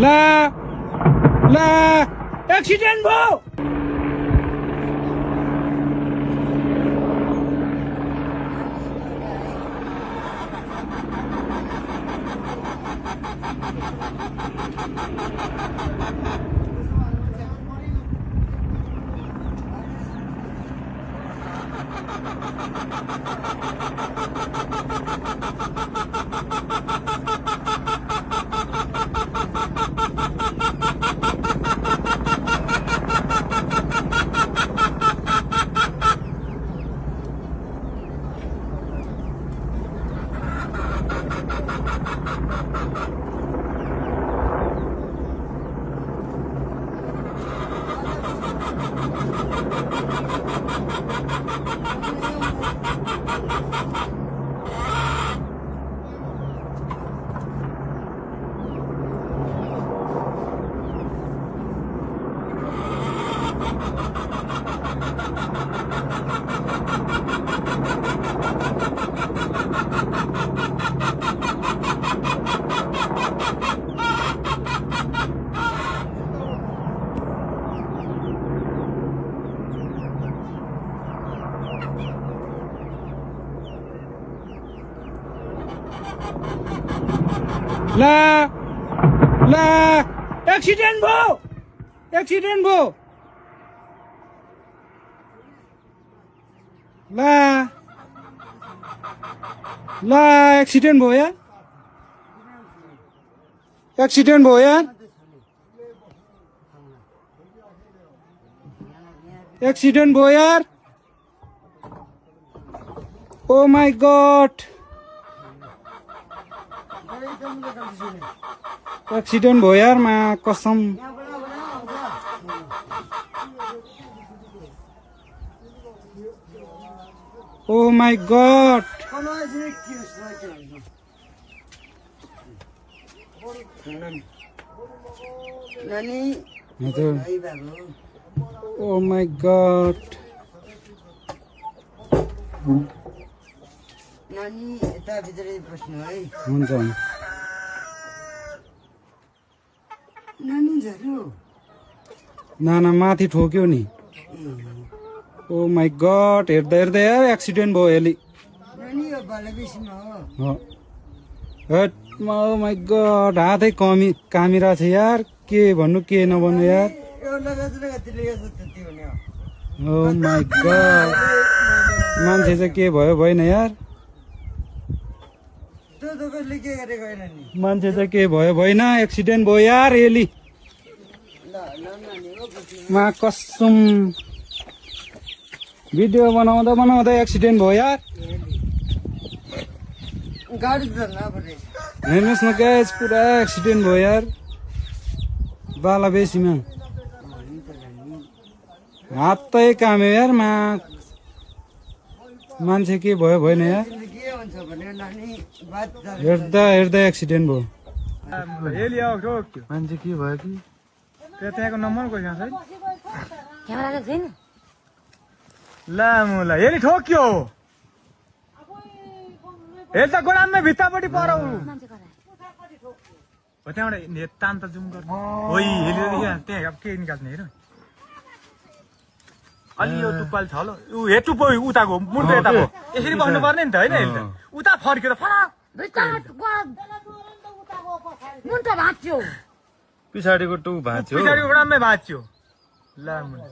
ला ला एक्सिडेन्ट भयो। ला ला एक्सिडेन्ट भयो। एक्सिडेन्ट भयो। ला ला एक्सिडेन्ट भयो यार। एक्सिडेन्ट भयो यार। एक्सिडेन्ट भयो यार। ओ माय गॉड एक्सिडेन्ट भयो यार मा कसम। Oh my god oh my god नानी यता भित्रै बस्नु है। हुन्छ नानी झर्यो। नाना माथि ठोक्यो नि। ओ माय गॉड हेर्दा हेर्दा यार एक्सिडेन्ट भयो यसले। नानी यो बालबेसीमा हो। हट ओ माय गॉड हातै कामिरा छ यार। के भन्नु के नभन्नु यार। ओ माय गॉड मान्छे चाहिँ के भयो भएन यार। मान्छे चाहिँ के भयो भएन एक्सिडेन्ट भयो यार यसले। मा कसम भिडियो बनाउँदा बनाउँदा एक्सिडेन्ट भयो यार। हेर्नुहोस् न गाइस पुरा एक्सिडेन्ट भयो यार बालाबेसीमा। हातै काम्यो यार मान्छे के भयो भएन यार। हेर्दा हेर्दा एक्सिडेन्ट भयो। मान्छे के भयो कि त्यहाँको नम्बर कोसँग छ क्यामेरा छैन। ला मुला यसले ठोक्यो। यसले त गोडामै भित्तापट्टि पराउ हो। त्यहाँबाट तान त जुम गर्नु हो यसले त्यहाँ के निकाल्ने हेर अलि यो टुप्पाल छ ल हे टुप्पो उताको मुन्टो यता भयो। यसरी बस्नु पर्ने नि त होइन यसले उता फर्केर फराक मुन्टो भाँच्यो। पछाडिको टु भाँच्यो। पछाडिको गोडामै भाँच्यो। ला मुला